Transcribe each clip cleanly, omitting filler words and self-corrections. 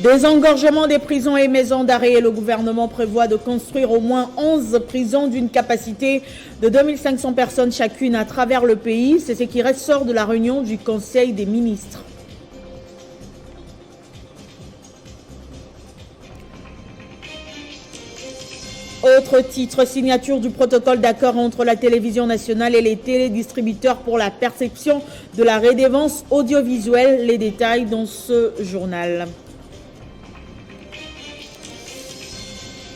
Désengorgement des prisons et maisons d'arrêt. Le gouvernement prévoit de construire au moins 11 prisons d'une capacité de 2500 personnes chacune à travers le pays. C'est ce qui ressort de la réunion du Conseil des ministres. Autre titre, signature du protocole d'accord entre la télévision nationale et les télédistributeurs pour la perception de la redevance audiovisuelle. Les détails dans ce journal.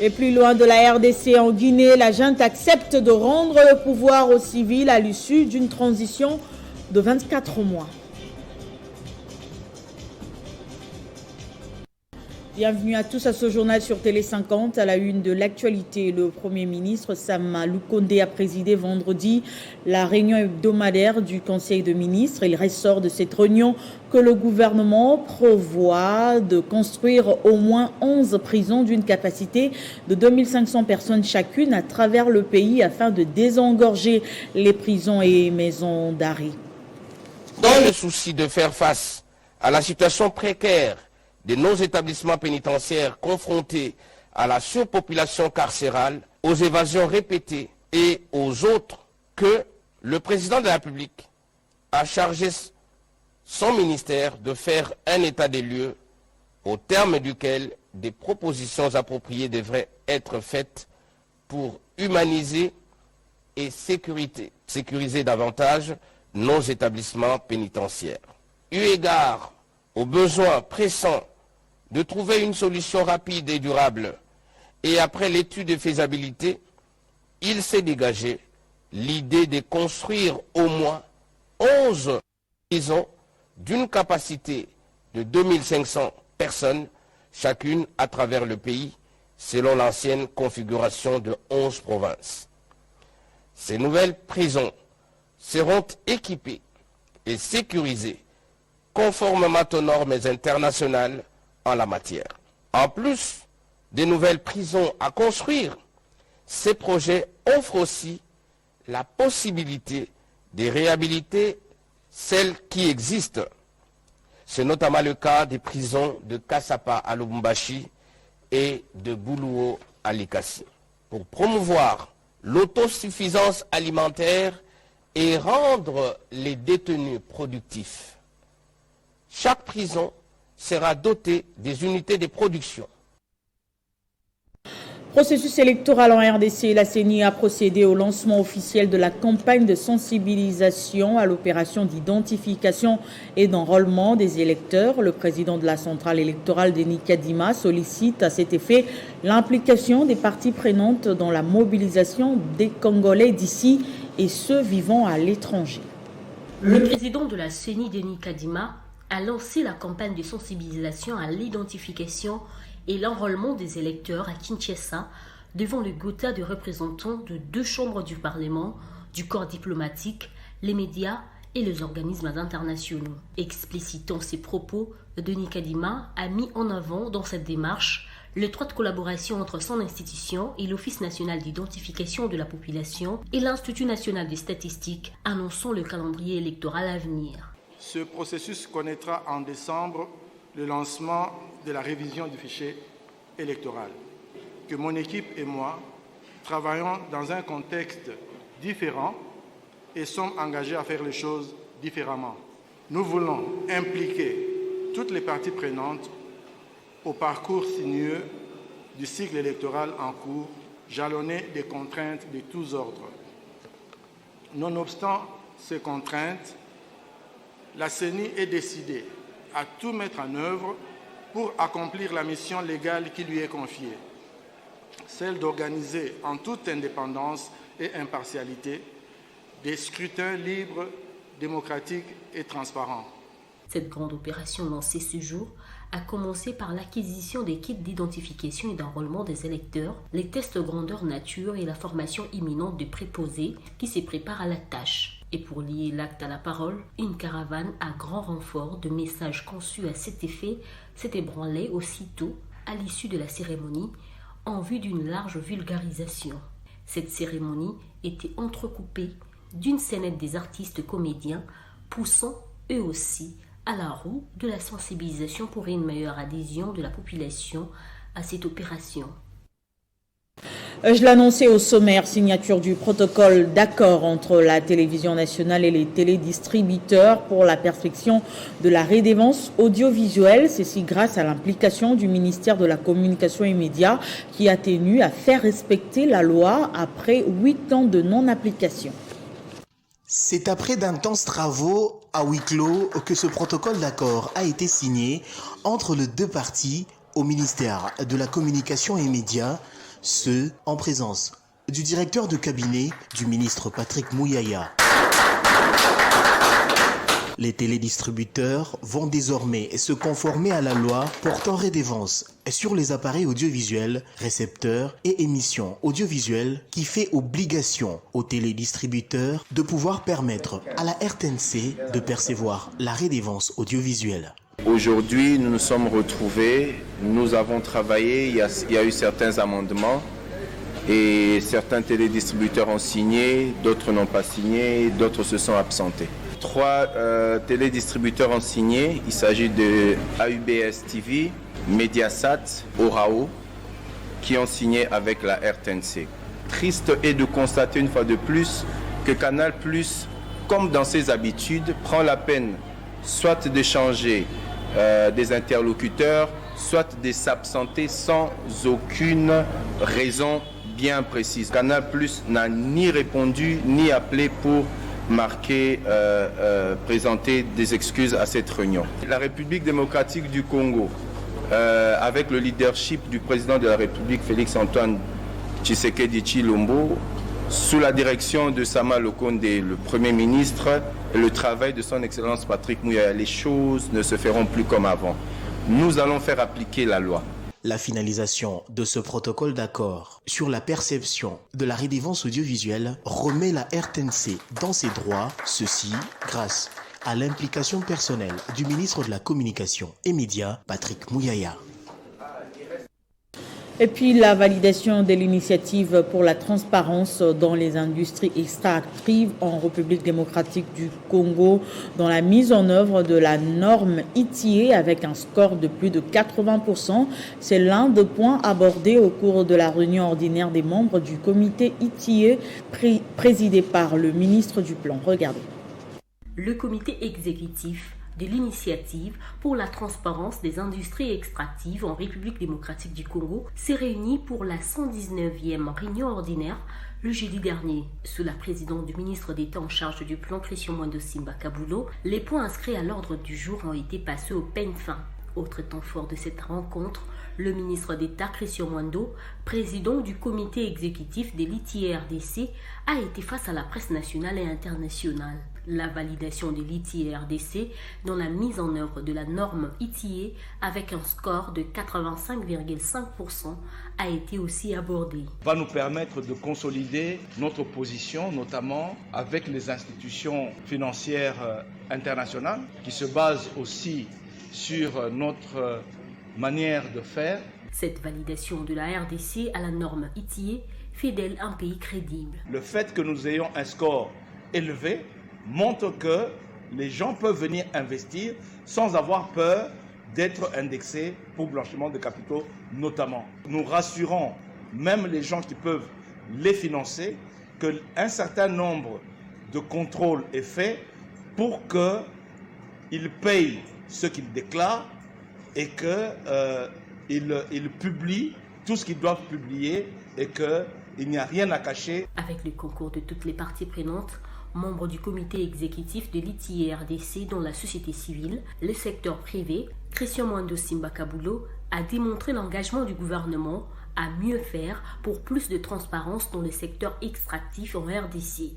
Et plus loin de la RDC en Guinée, la junte accepte de rendre le pouvoir aux civils à l'issue d'une transition de 24 mois. Bienvenue à tous à ce journal sur Télé 50. À la une de l'actualité, le Premier ministre Sama Lukonde a présidé vendredi la réunion hebdomadaire du Conseil des ministres. Il ressort de cette réunion que le gouvernement prévoit de construire au moins 11 prisons d'une capacité de 2500 personnes chacune à travers le pays afin de désengorger les prisons et maisons d'arrêt. Dans le souci de faire face à la situation précaire de nos établissements pénitentiaires confrontés à la surpopulation carcérale, aux évasions répétées et aux autres, que le président de la République a chargé son ministère de faire un état des lieux au terme duquel des propositions appropriées devraient être faites pour humaniser et sécuriser davantage nos établissements pénitentiaires. Eu égard aux besoins pressants de trouver une solution rapide et durable, et après l'étude de faisabilité, il s'est dégagé l'idée de construire au moins 11 prisons d'une capacité de 2500 personnes chacune à travers le pays, selon l'ancienne configuration de 11 provinces. Ces nouvelles prisons seront équipées et sécurisées conformément aux normes internationales en la matière. En plus des nouvelles prisons à construire, ces projets offrent aussi la possibilité de réhabiliter celles qui existent. C'est notamment le cas des prisons de Kassapa à Lubumbashi et de Buluo à Likasi. Pour promouvoir l'autosuffisance alimentaire et rendre les détenus productifs, chaque prison sera dotée des unités de production. Processus électoral en RDC, la CENI a procédé au lancement officiel de la campagne de sensibilisation à l'opération d'identification et d'enrôlement des électeurs. Le président de la centrale électorale, Denis Kadima, sollicite à cet effet l'implication des parties prenantes dans la mobilisation des Congolais d'ici et ceux vivant à l'étranger. Le président de la CENI, Denis Kadima, a lancé la campagne de sensibilisation à l'identification et l'enrôlement des électeurs à Kinshasa devant le quota de représentants de 2 chambres du Parlement, du corps diplomatique, les médias et les organismes internationaux. Explicitant ses propos, Denis Kadima a mis en avant dans cette démarche l'étroite collaboration entre son institution et l'Office national d'identification de la population et l'Institut national des statistiques, annonçant le calendrier électoral à venir. Ce processus connaîtra en décembre le lancement de la révision du fichier électoral, que mon équipe et moi travaillons dans un contexte différent et sommes engagés à faire les choses différemment. Nous voulons impliquer toutes les parties prenantes au parcours sinueux du cycle électoral en cours, jalonné des contraintes de tous ordres. Nonobstant ces contraintes, la CENI est décidée à tout mettre en œuvre pour accomplir la mission légale qui lui est confiée, celle d'organiser en toute indépendance et impartialité des scrutins libres, démocratiques et transparents. Cette grande opération lancée ce jour a commencé par l'acquisition des kits d'identification et d'enrôlement des électeurs, les tests grandeur nature et la formation imminente de préposés qui se préparent à la tâche. Et pour lier l'acte à la parole, une caravane à grand renfort de messages conçus à cet effet s'est ébranlée aussitôt à l'issue de la cérémonie en vue d'une large vulgarisation. Cette cérémonie était entrecoupée d'une scénette des artistes comédiens poussant eux aussi à la roue de la sensibilisation pour une meilleure adhésion de la population à cette opération. Je l'annonçais au sommaire, signature du protocole d'accord entre la télévision nationale et les télédistributeurs pour la perfection de la redevance audiovisuelle. Ceci grâce à l'implication du ministère de la Communication et Médias qui a tenu à faire respecter la loi après 8 ans de non-application. C'est après d'intenses travaux à huis clos que ce protocole d'accord a été signé entre les deux parties au ministère de la Communication et Médias, ce en présence du directeur de cabinet du ministre Patrick Mouyaya. Les télédistributeurs vont désormais se conformer à la loi portant redevance sur les appareils audiovisuels, récepteurs et émissions audiovisuelles qui fait obligation aux télédistributeurs de pouvoir permettre à la RTNC de percevoir la redevance audiovisuelle. Aujourd'hui, nous nous sommes retrouvés, nous avons travaillé, il y a eu certains amendements et certains télédistributeurs ont signé, d'autres n'ont pas signé, d'autres se sont absentés. 3 télédistributeurs ont signé, il s'agit de AUBS TV, Mediasat, Orao, qui ont signé avec la RTNC. Triste est de constater une fois de plus que Canal+, comme dans ses habitudes, prend la peine soit de changer des interlocuteurs, soit de s'absenter sans aucune raison bien précise. Canal+ n'a ni répondu ni appelé pour présenter des excuses à cette réunion. La République démocratique du Congo, avec le leadership du président de la République Félix-Antoine Tshisekedi Tshilombo, sous la direction de Sama Lukonde, le Premier ministre, et le travail de son Excellence Patrick Mouyaya, les choses ne se feront plus comme avant. Nous allons faire appliquer la loi. La finalisation de ce protocole d'accord sur la perception de la redevance audiovisuelle remet la RTNC dans ses droits, ceci grâce à l'implication personnelle du ministre de la Communication et Médias, Patrick Mouyaya. Et puis la validation de l'initiative pour la transparence dans les industries extractives en République démocratique du Congo dans la mise en œuvre de la norme ITIE avec un score de plus de 80%. C'est l'un des points abordés au cours de la réunion ordinaire des membres du comité ITIE présidé par le ministre du Plan. Regardez. Le comité exécutif de l'initiative pour la transparence des industries extractives en République démocratique du Congo s'est réuni pour la 119e réunion ordinaire le jeudi dernier. Sous la présidence du ministre d'État en charge du plan Christian Mwando Simba Kabulo, les points inscrits à l'ordre du jour ont été passés au peigne fin. Autre temps fort de cette rencontre, le ministre d'État Christian Mwando, président du comité exécutif de l'ITIE-RDC, a été face à la presse nationale et internationale. La validation de l'ITIE-RDC dans la mise en œuvre de la norme ITIE avec un score de 85,5% a été aussi abordée. Va nous permettre de consolider notre position, notamment avec les institutions financières internationales qui se basent aussi sur notre manière de faire. Cette validation de la RDC à la norme ITIE fait d'elle un pays crédible. Le fait que nous ayons un score élevé montre que les gens peuvent venir investir sans avoir peur d'être indexés pour blanchiment de capitaux notamment. Nous rassurons même les gens qui peuvent les financer qu'un certain nombre de contrôles est fait pour qu'ils payent ce qu'ils déclarent et qu'ils publient tout ce qu'ils doivent publier et qu'il n'y a rien à cacher. Avec le concours de toutes les parties prenantes, membres du comité exécutif de l'ITIE-RDC dans la société civile, le secteur privé, Christian Mwando Simba Kabulo a démontré l'engagement du gouvernement à mieux faire pour plus de transparence dans le secteur extractif en RDC.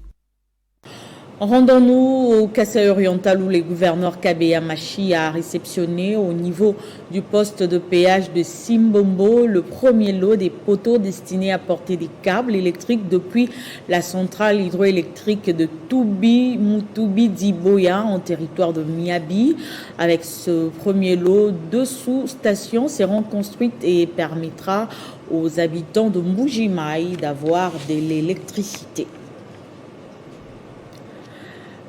Rendons-nous au Kasaï oriental où le gouverneur Kabeya Machi a réceptionné au niveau du poste de péage de Simbombo le premier lot des poteaux destinés à porter des câbles électriques depuis la centrale hydroélectrique de Mutubi-Diboya en territoire de Miabi. Avec ce premier lot, 2 sous-stations seront construites et permettra aux habitants de Mbujimaï d'avoir de l'électricité.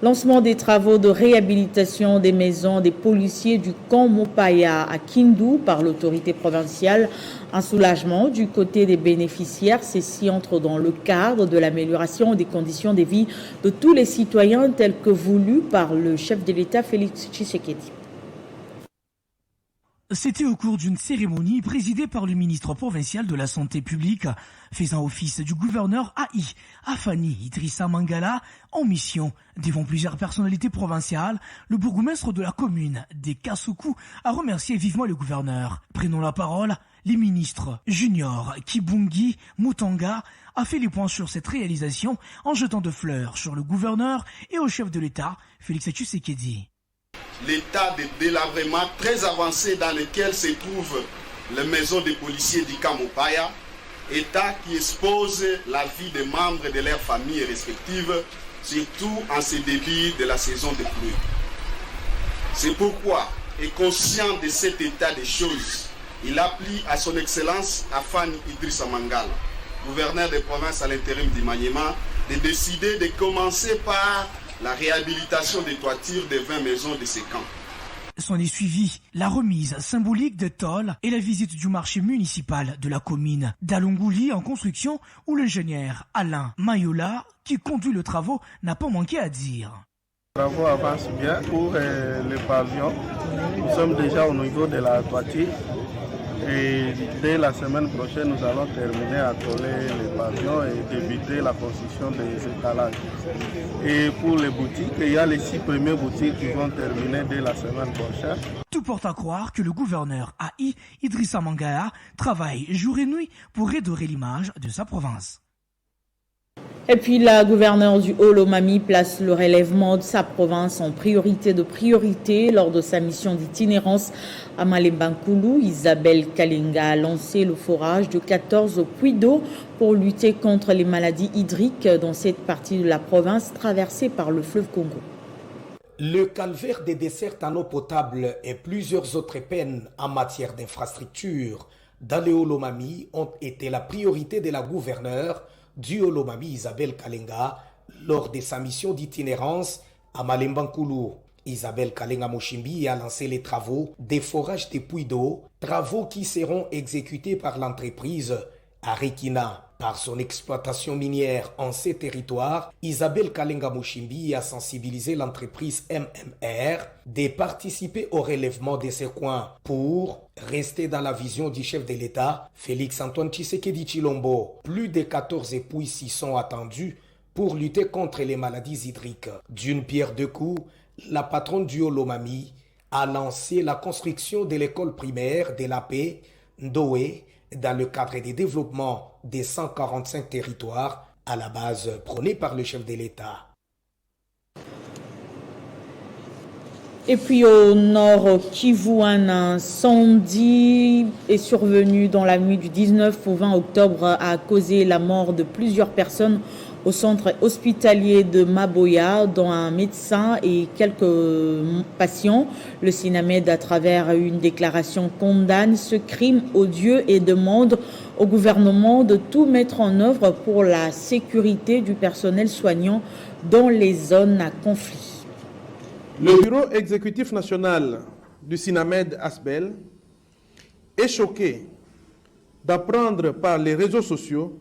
Lancement des travaux de réhabilitation des maisons des policiers du camp Mopaya à Kindu par l'autorité provinciale. Un soulagement du côté des bénéficiaires. Ceci entre dans le cadre de l'amélioration des conditions de vie de tous les citoyens tels que voulu par le chef de l'État Félix Tshisekedi. C'était au cours d'une cérémonie présidée par le ministre provincial de la Santé publique, faisant office du gouverneur AI, Afani Idrissa Mangala, en mission devant plusieurs personnalités provinciales. Le bourgmestre de la commune des Kasuku a remercié vivement le gouverneur. Prenons la parole, les ministres Junior Kibungi Mutanga a fait les points sur cette réalisation en jetant de fleurs sur le gouverneur et au chef de l'État, Félix Tshisekedi. L'état de délabrement très avancé dans lequel se trouvent les maisons des policiers du camp Mopaya, état qui expose la vie des membres de leurs familles respectives, surtout en ce début de la saison de pluie. C'est pourquoi, et conscient de cet état des choses, il applie à son excellence Afani Idrissa Mangala, gouverneur de province à l'intérim du Maniema, de décider de commencer par la réhabilitation des toitures des 20 maisons de ces camps. S'en est suivi la remise symbolique de tôles et la visite du marché municipal de la commune d'Alongouli en construction où l'ingénieur Alain Mayola, qui conduit le travaux, n'a pas manqué à dire. Les travaux avancent bien pour le pavillon. Nous sommes déjà au niveau de la toiture. Et dès la semaine prochaine, nous allons terminer à coller les pavillons et débuter la construction des étalages. Et pour les boutiques, il y a les 6 premières boutiques qui vont terminer dès la semaine prochaine. Tout porte à croire que le gouverneur AI, Idrissa Mangala, travaille jour et nuit pour redorer l'image de sa province. Et puis la gouverneure du Haut-Lomami place le relèvement de sa province en priorité de priorité lors de sa mission d'itinérance à Malembankoulou. Isabelle Kalinga a lancé le forage de 14 puits d'eau pour lutter contre les maladies hydriques dans cette partie de la province traversée par le fleuve Congo. Le calvaire des dessertes en eau potable et plusieurs autres peines en matière d'infrastructure dans le Haut-Lomami ont été la priorité de la gouverneure du Haut-Lomami Isabelle Kalinga lors de sa mission d'itinérance à Malembankoulou. Isabelle Kalinga Moshimbi a lancé les travaux des forages des puits d'eau, travaux qui seront exécutés par l'entreprise Arekina. Par son exploitation minière en ces territoires, Isabelle Kalinga Moshimbi a sensibilisé l'entreprise MMR de participer au relèvement de ces coins pour rester dans la vision du chef de l'État, Félix-Antoine Tshisekedi Tshilombo. Plus de 14 puits s'y sont attendus pour lutter contre les maladies hydriques. D'une pierre deux coups, la patronne du Haut-Lomami a lancé la construction de l'école primaire de la paix Ndoé dans le cadre des développements des 145 territoires à la base prônée par le chef de l'État. Et puis au nord Kivu, un incendie est survenu dans la nuit du 19 au 20 octobre a causé la mort de plusieurs personnes au centre hospitalier de Maboya, dont un médecin et quelques patients. Le SINAMED, à travers une déclaration, condamne ce crime odieux et demande au gouvernement de tout mettre en œuvre pour la sécurité du personnel soignant dans les zones à conflit. Le bureau exécutif national du SINAMED Asbel est choqué d'apprendre par les réseaux sociaux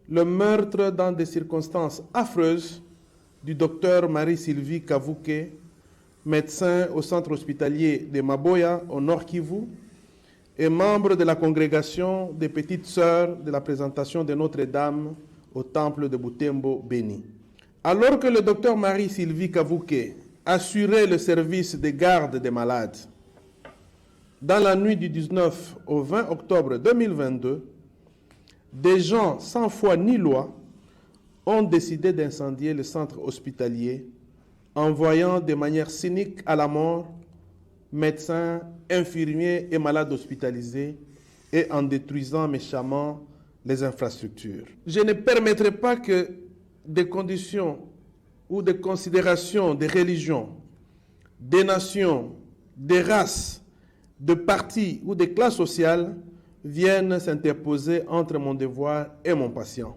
le meurtre dans des circonstances affreuses du docteur Marie-Sylvie Kavouke, médecin au centre hospitalier de Maboya au Nord Kivu et membre de la congrégation des Petites Sœurs de la présentation de Notre-Dame au temple de Butembo Béni. Alors que le docteur Marie-Sylvie Kavouke assurait le service de garde des malades, dans la nuit du 19 au 20 octobre 2022, des gens sans foi ni loi ont décidé d'incendier le centre hospitalier, envoyant de manière cynique à la mort médecins, infirmiers et malades hospitalisés et en détruisant méchamment les infrastructures. Je ne permettrai pas que des conditions ou des considérations des religions, des nations, des races, de partis ou des classes sociales viennent s'interposer entre mon devoir et mon patient.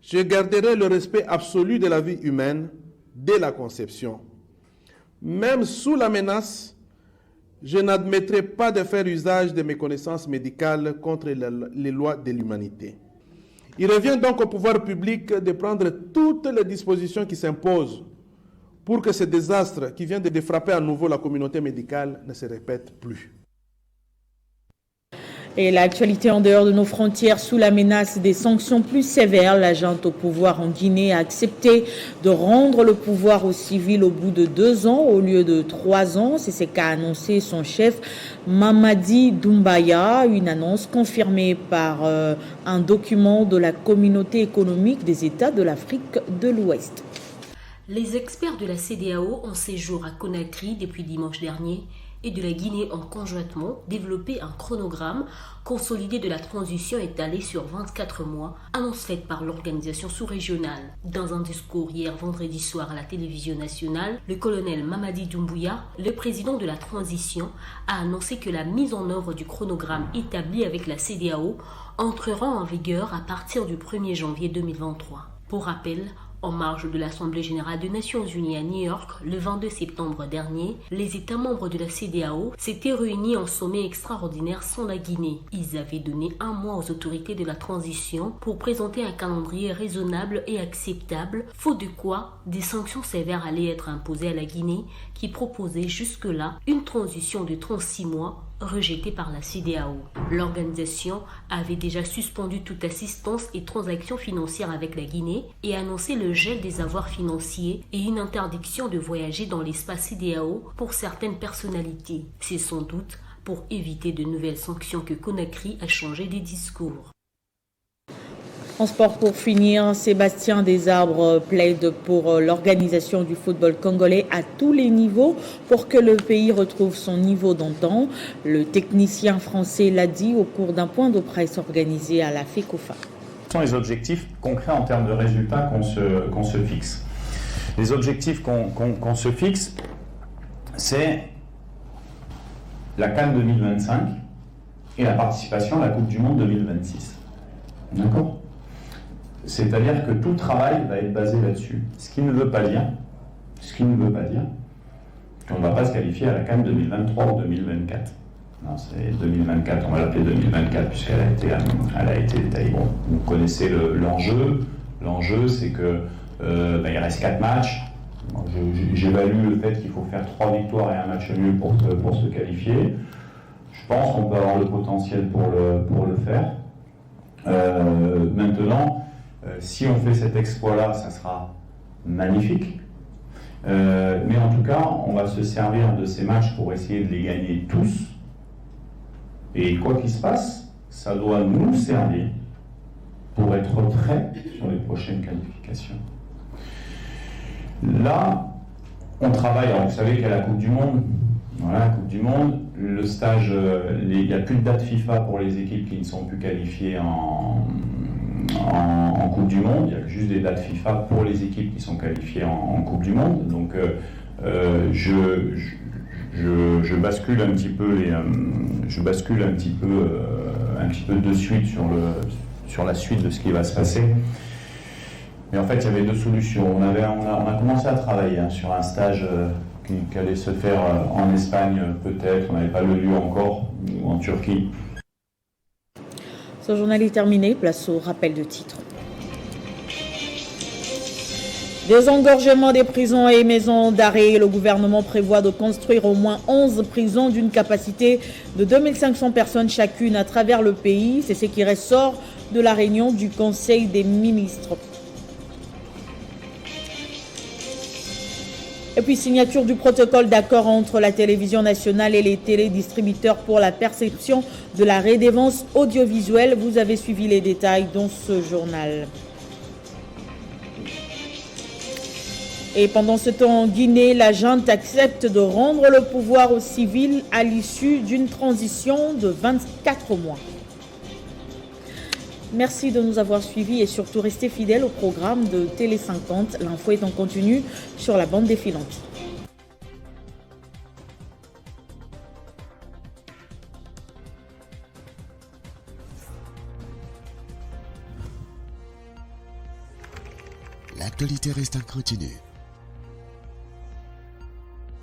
Je garderai le respect absolu de la vie humaine dès la conception. Même sous la menace, je n'admettrai pas de faire usage de mes connaissances médicales contre les lois de l'humanité. Il revient donc au pouvoir public de prendre toutes les dispositions qui s'imposent pour que ce désastre qui vient de frapper à nouveau la communauté médicale ne se répète plus. Et l'actualité en dehors de nos frontières, sous la menace des sanctions plus sévères, la junte au pouvoir en Guinée a accepté de rendre le pouvoir aux civils au bout de 2 ans au lieu de 3 ans. C'est ce qu'a annoncé son chef Mamadi Doumbouya, une annonce confirmée par un document de la communauté économique des États de l'Afrique de l'Ouest. Les experts de la CEDEAO ont séjour à Conakry depuis dimanche dernier et de la Guinée ont conjointement développé un chronogramme consolidé de la transition étalé sur 24 mois, annonce faite par l'organisation sous-régionale. Dans un discours hier vendredi soir à la télévision nationale, le colonel Mamadi Doumbouya, le président de la transition, a annoncé que la mise en œuvre du chronogramme établi avec la CEDEAO entrera en vigueur à partir du 1er janvier 2023. Pour rappel, en marge de l'Assemblée générale des Nations unies à New York, le 22 septembre dernier, les États membres de la CEDEAO s'étaient réunis en sommet extraordinaire sans la Guinée. Ils avaient donné 1 mois aux autorités de la transition pour présenter un calendrier raisonnable et acceptable, faute de quoi des sanctions sévères allaient être imposées à la Guinée qui proposait jusque-là une transition de 36 mois rejetée par la CEDEAO. L'organisation avait déjà suspendu toute assistance et transactions financières avec la Guinée et annoncé le gel des avoirs financiers et une interdiction de voyager dans l'espace CEDEAO pour certaines personnalités. C'est sans doute pour éviter de nouvelles sanctions que Conakry a changé des discours. En sport, pour finir, Sébastien Desarbres plaide pour l'organisation du football congolais à tous les niveaux pour que le pays retrouve son niveau d'antan. Le technicien français l'a dit au cours d'un point de presse organisé à la FECOFA. Ce sont les objectifs concrets en termes de résultats qu'on se fixe. Les objectifs qu'on se fixe, c'est la CAN 2025 et la participation à la Coupe du Monde 2026. D'accord ? C'est-à-dire que tout le travail va être basé là-dessus. Ce qui ne veut pas dire qu'on ne va pas se qualifier à la CAN 2023 ou 2024. Non, c'est 2024, on va l'appeler 2024 puisqu'elle a été détaillée. Bon, vous connaissez l'enjeu. L'enjeu, c'est que il reste 4 matchs. J'évalue le fait qu'il faut faire 3 victoires et 1 match nul pour se qualifier. Je pense qu'on peut avoir le potentiel pour le faire. Maintenant, si on fait cet exploit-là, ça sera magnifique. Mais en tout cas, on va se servir de ces matchs pour essayer de les gagner tous. Et quoi qu'il se passe, ça doit nous servir pour être prêts sur les prochaines qualifications. Là, on travaille. Alors, vous savez qu'il y a la Coupe du Monde. Voilà, la Coupe du Monde. Le stage, il n'y a plus de date FIFA pour les équipes qui ne sont plus qualifiées en Coupe du Monde. Il y a juste des dates FIFA pour les équipes qui sont qualifiées en Coupe du Monde. Donc, je bascule un petit peu de suite sur la suite de ce qui va se passer. Mais en fait, il y avait 2 solutions. On a commencé à travailler sur un stage qui allait se faire en Espagne, peut-être. On n'avait pas le lieu encore, ou en Turquie. Ce journal est terminé. Place au rappel de titres. Désengorgement des prisons et maisons d'arrêt. Le gouvernement prévoit de construire au moins 11 prisons d'une capacité de 2500 personnes chacune à travers le pays. C'est ce qui ressort de la réunion du Conseil des ministres. Et puis, signature du protocole d'accord entre la télévision nationale et les télédistributeurs pour la perception de la redevance audiovisuelle. Vous avez suivi les détails dans ce journal. Et pendant ce temps, en Guinée, la junte accepte de rendre le pouvoir aux civils à l'issue d'une transition de 24 mois. Merci de nous avoir suivis et surtout restez fidèles au programme de Télé 50. L'info est en continu sur la bande défilante. L'actualité reste en continu.